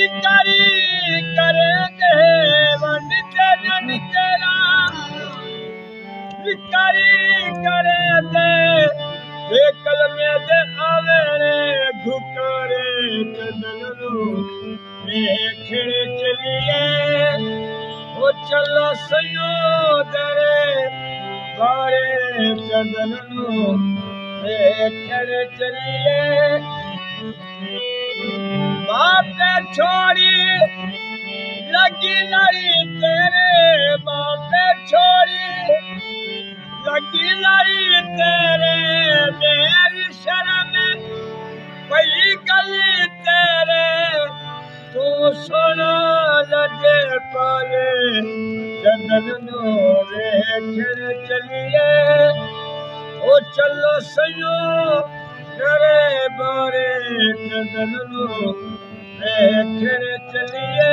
विकारी करेंगे वंडते नंदतेरा विकारी करेंगे एकल में दे आवेरे घुटरे चंदननु खेड़े चलिए ओ चलो सयो दरे बारे चंदननु खेड़े चलिए बापे छोड़ी लगी लड़ी तेरे बापे छोड़ी लगी लड़ी तेरे मेरी शर्म वही गली तेरे तू सुनो लगे पाले चंदन रे खेड़ चलिए ओ चलो सयो करे बारे चंदन रे खेड़ चलिए।